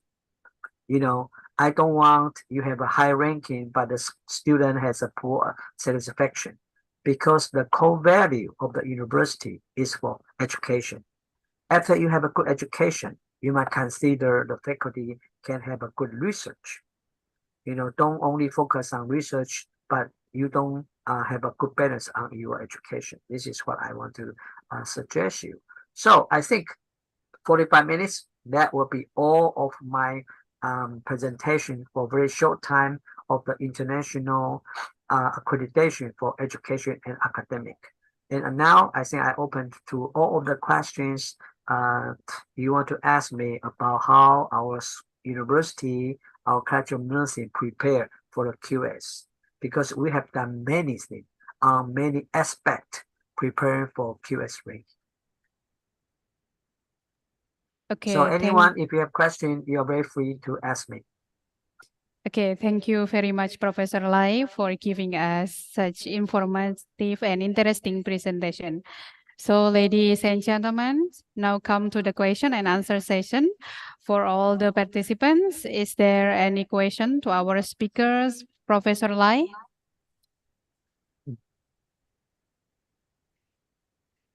You know, I don't want you have a high ranking, but the student has a poor satisfaction, because the core value of the university is for education. After you have a good education, you might consider the faculty can have a good research. You know, don't only focus on research, but you don't have a good balance on your education. This is what I want to suggest you. So I think 45 minutes, that will be all of my presentation for very short time of the international accreditation for education and academic. And now I think I open to all of the questions you want to ask me about how our university, our graduate nursing prepare for the QS, because we have done many things on many aspects preparing for QS rank. Okay, So anyone, if you have questions, you're very free to ask me. Okay, thank you very much, Professor Lai, for giving us such informative and interesting presentation. So, ladies and gentlemen, now come to the question and answer session. For all the participants, is there any question to our speakers, Professor Lai?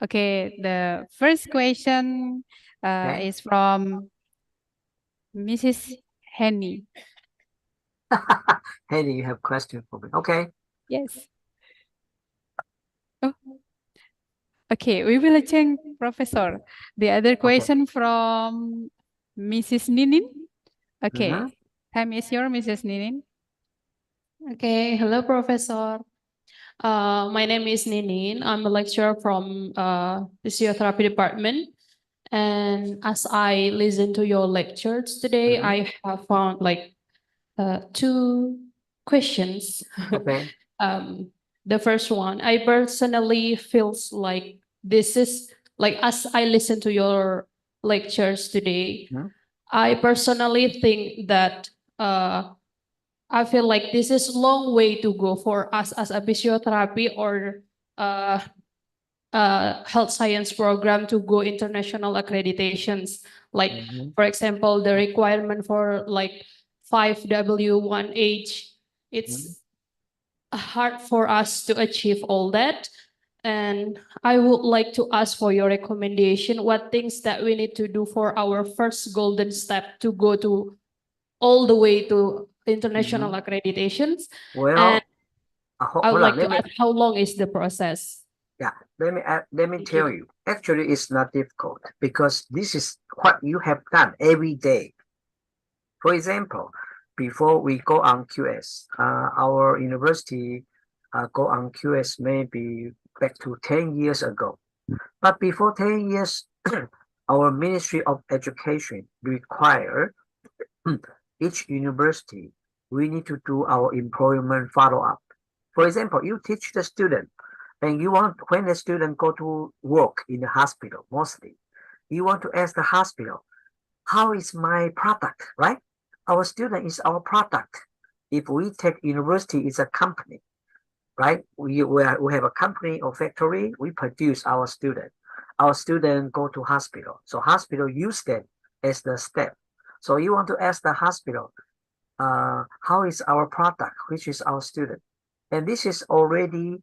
Okay, the first question is from Mrs. Henny. Henny, you have question for me? Okay. Yes. Oh. Okay, we will change, Professor. The other question from Mrs. Ninin. Okay, time is yours, Mrs. Ninin. Okay, hello, Professor. My name is Ninin. I'm a lecturer from physiotherapy department. And as I listen to your lectures today, I have found like two questions. Okay. The first one, I personally feels like this is like as I listen to your lectures today, I personally think that I feel like this is a long way to go for us as a physiotherapy or health science program to go international accreditations. Like, for example, the requirement for like 5W1H, it's hard for us to achieve all that. And I would like to ask for your recommendation, what things that we need to do for our first golden step to go to all the way to international accreditations. Well, and I would hold on, like to ask how long is the process? Yeah, let me tell you. Actually, it's not difficult because this is what you have done every day. For example, before we go on QS, our university go on QS maybe back to 10 years ago. But before 10 years, our Ministry of Education require each university, we need to do our employment follow-up. For example, you teach the student, and you want, when the student go to work in the hospital, mostly, you want to ask the hospital, how is my product, right? Our student is our product. If we take university is a company, right? We have a company or factory, we produce our student. Our student go to hospital. So hospital use that as the step. So you want to ask the hospital, how is our product, which is our student? And this is already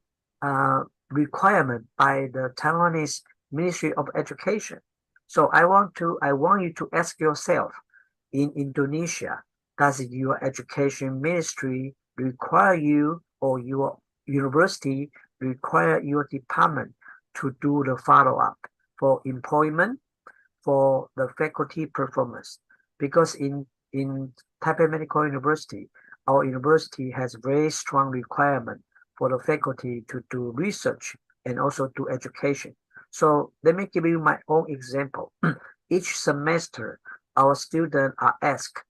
requirement by the Taiwanese Ministry of Education. So I want you to ask yourself, in Indonesia, does your education ministry require you or your university require your department to do the follow-up for employment, for the faculty performance, because in Taipei Medical University, our university has very strong requirement for the faculty to do research and also do education. So let me give you my own example. Each semester, our students are asked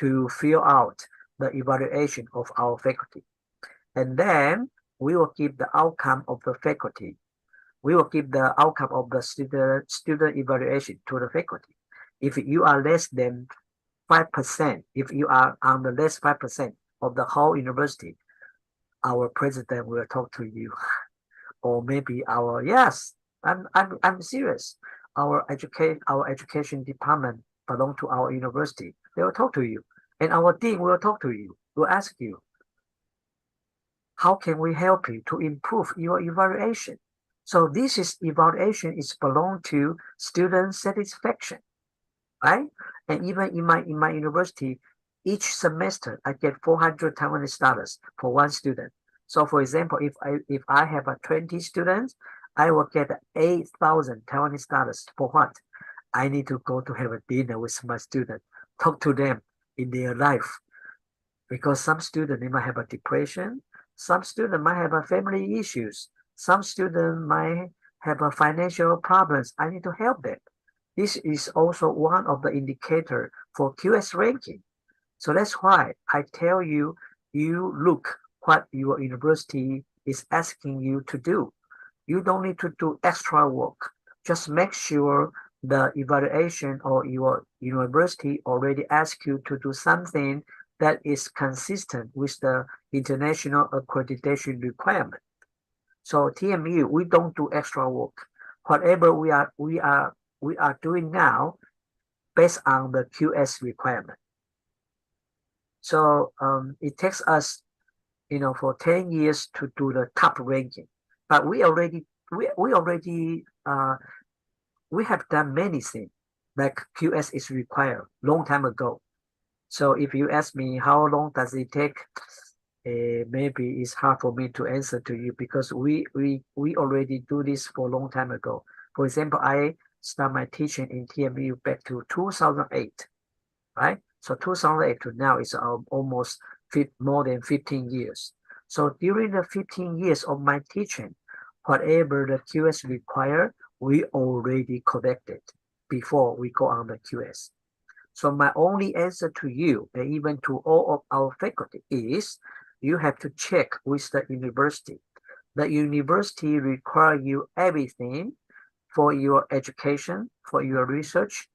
to fill out the evaluation of our faculty. And then we will give the outcome of the faculty. We will give the outcome of the student evaluation to the faculty. If you are less than 5%, if you are on the less 5% of the whole university, our president will talk to you. Or maybe I'm serious. Our education department belong to our university. They will talk to you. And our dean will talk to you, will ask you, how can we help you to improve your evaluation? So this is evaluation is belong to student satisfaction, right? And even in my university, each semester I get 400 Taiwanese dollars for one student. So for example, if I have 20 students, I will get 8,000 Taiwanese dollars for what? I need to go to have a dinner with my student, talk to them in their life. Because some students, they might have a depression. Some students might have a family issues. Some students might have a financial problems. I need to help them. This is also one of the indicator for QS ranking. So that's why I tell you, you look what your university is asking you to do. You don't need to do extra work. Just make sure the evaluation or your university already asked you to do something that is consistent with the international accreditation requirement. So TMU, we don't do extra work. Whatever we are doing now, based on the QS requirement. So it takes us, for 10 years to do the top ranking. But we have done many things like QS is required long time ago. So if you ask me how long does it take, maybe it's hard for me to answer to you because we already do this for a long time ago. For example, I started my teaching in TMU back to 2008, right? So 2008 to now is almost more than 15 years. So during the 15 years of my teaching, whatever the QS require, we already collected before we go on the QS. So my only answer to you and even to all of our faculty is you have to check with the university. The university require you everything for your education, for your research.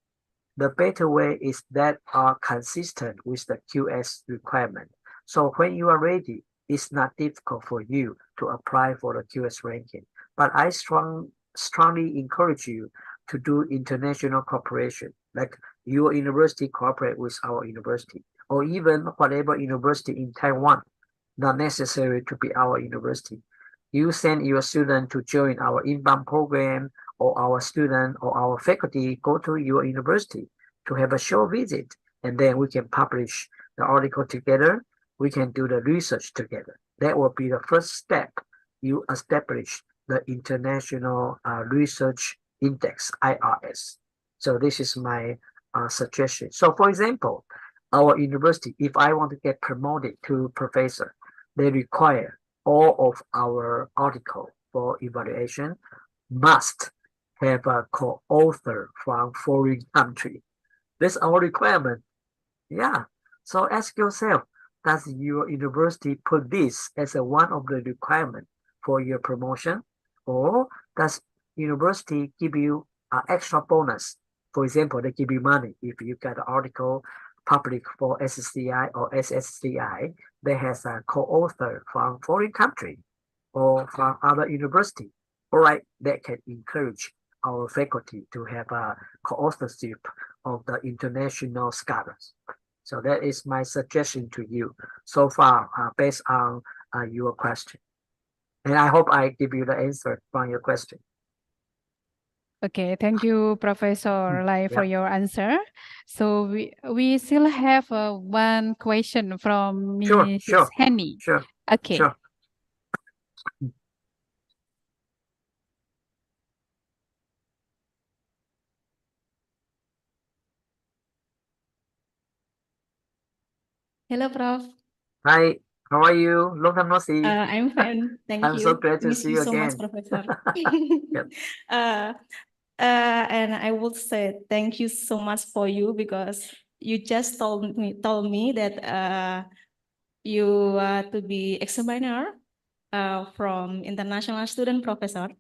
The better way is that are consistent with the QS requirement. So when you are ready, it's not difficult for you to apply for the QS ranking. But I strongly encourage you to do international cooperation, like your university cooperate with our university, or even whatever university in Taiwan, not necessary to be our university. You send your student to join our inbound program, or our student or our faculty go to your university to have a short visit, and then we can publish the article together. We can do the research together. That will be the first step. You establish the International Research Index, IRS. So this is my suggestion. So for example, our university, if I want to get promoted to professor, they require all of our article for evaluation must have a co-author from foreign country. That's our requirement. Yeah. So ask yourself, does your university put this as one of the requirements for your promotion? Or does university give you an extra bonus? For example, they give you money if you get an article published for SSCI or SSCI that has a co-author from foreign country or from other university. All right, that can encourage our faculty to have a co-authorship of the international scholars. So that is my suggestion to you so far based on your question. And I hope I give you the answer from your question. Okay, thank you, Professor Lai, for Yeah. your answer. So we still have one question from Mrs. Henny. Sure. Okay. Sure. Hello, Prof. Hi, how are you? Long time no see. I'm fine. Thank I'm you. so glad to Miss see you you so much, again. Professor. Yep. uh, and I would say thank you so much for you because you just told me that you are to be examiner from international student professor.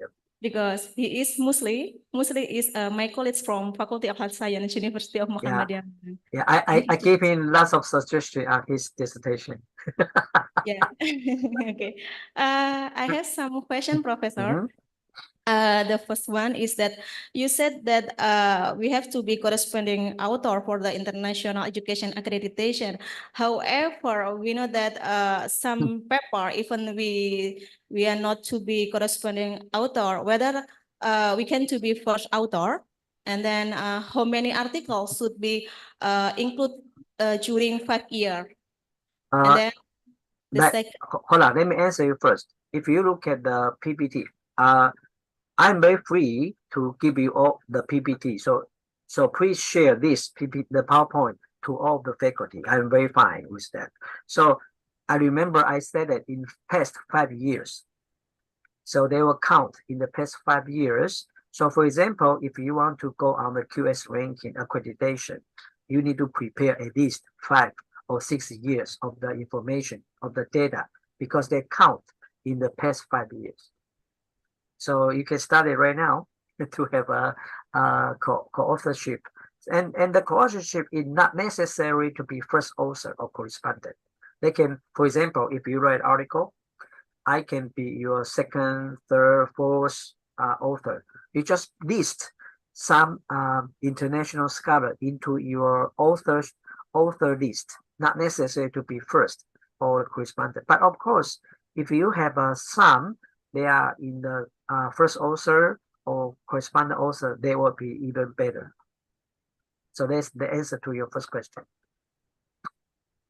Yep. Because he is Musli. Musli is my colleague from Faculty of Health Science, University of Muhammadiyah. Yeah, I gave him lots of suggestions on his dissertation. Yeah. Okay. I have some question, Professor. Mhm. The first one is that you said that we have to be corresponding author for the International Education Accreditation. However, we know that some paper, even we are not to be corresponding author, whether we can to be first author, and then how many articles should be include during 5 years, and then the But second. hold on, let me answer you first. If you look at the PPT, I'm very free to give you all the PPT. So please share this the PowerPoint to all the faculty. I'm very fine with that. So I remember I said that in past 5 years. So they will count in the past 5 years. So for example, if you want to go on the QS ranking accreditation, you need to prepare at least 5 or 6 years of the information of the data because they count in the past 5 years. So you can start it right now to have a co-authorship. And the co-authorship is not necessary to be first author or correspondent. They can, for example, if you write article, I can be your second, third, fourth author. You just list some international scholar into your author list, not necessary to be first or correspondent. But of course, if you have some, they are in the first author or correspondent author, they will be even better. So that's the answer to your first question.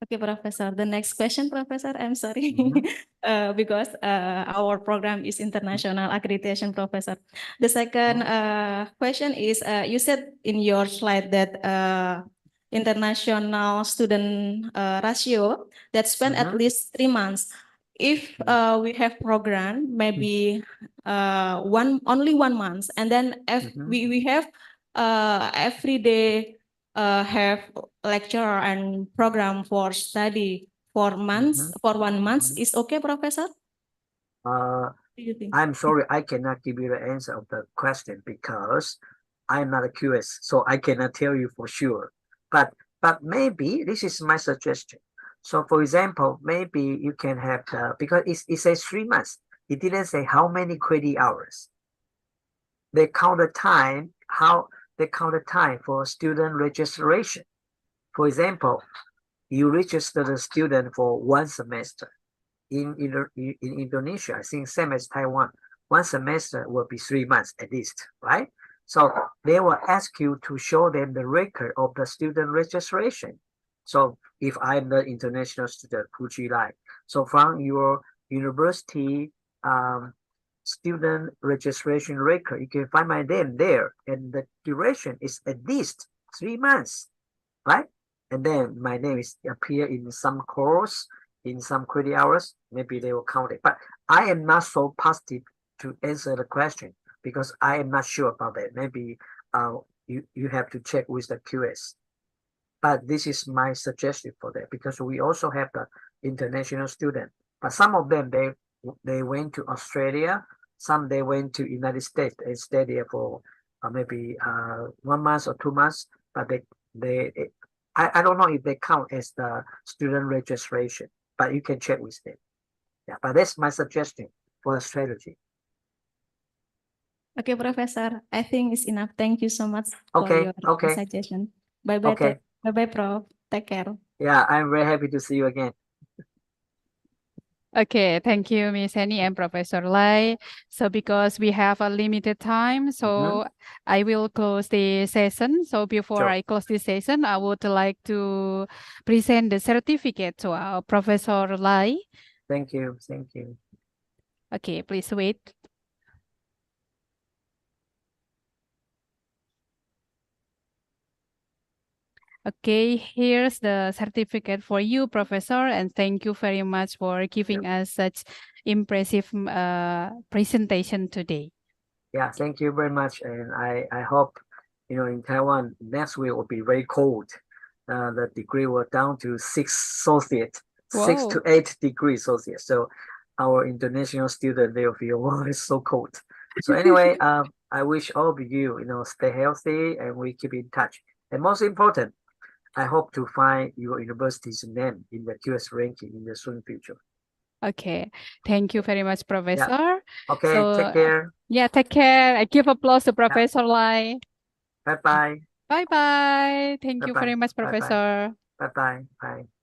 Okay, Professor. The next question, Professor, I'm sorry, Mhm. because our program is International Accreditation, Professor. The second question is, you said in your slide that international student ratio that spend at least 3 months. If we have program, maybe only 1 month, and then if we have every day have lecture and program for study for months, for 1 month is okay, Professor? Uh, What do you think? I'm sorry, I cannot give you the answer of the question because I'm not a QS, so I cannot tell you for sure. But maybe this is my suggestion. So for example, maybe you can have because it says 3 months. It didn't say how many credit hours. They count the time, for student registration. For example, you register the student for 1 semester. In Indonesia, I think same as Taiwan, 1 semester will be 3 months at least, right? So they will ask you to show them the record of the student registration. So if I'm the international student, Fu-Chih, so from your university student registration record, you can find my name there, and the duration is at least 3 months, right? And then my name is appear in some course, in some credit hours, maybe they will count it. But I am not so positive to answer the question because I am not sure about that. Maybe you have to check with the QS. But this is my suggestion for that because we also have the international student. But some of them they went to Australia, some they went to United States and stayed there for maybe 1 month or 2 months. But I don't know if they count as the student registration, but you can check with them. Yeah, but that's my suggestion for the strategy. Okay, Professor. I think it's enough. Thank you so much for Okay, your okay, suggestion. Bye-bye. okay. Bye-bye, Prof. Take care. Yeah, I'm very happy to see you again. Okay, thank you, Miss Annie and Professor Lai. So because we have a limited time, so I will close the session. So before Sure. I close this session, I would like to present the certificate to our Professor Lai. Thank you, thank you. Okay, please wait. Okay, here's the certificate for you, Professor, and thank you very much for giving us such impressive presentation today. Yeah, thank you very much. And I hope, in Taiwan, next week will be very cold. The degree will down to 6 Celsius, 6 Wow. to 8 degrees Celsius. So our international student, they will feel, wow, it's so cold. So anyway, I wish all of you, stay healthy and we keep in touch. And most important, I hope to find your university's name in the QS ranking in the soon future. Okay, thank you very much, Professor. Okay, So, take care. Yeah, take care. I give applause to Professor Lai. Bye-bye. Bye-bye. Thank you Bye-bye. very much, Bye-bye. Professor. Bye-bye. Bye.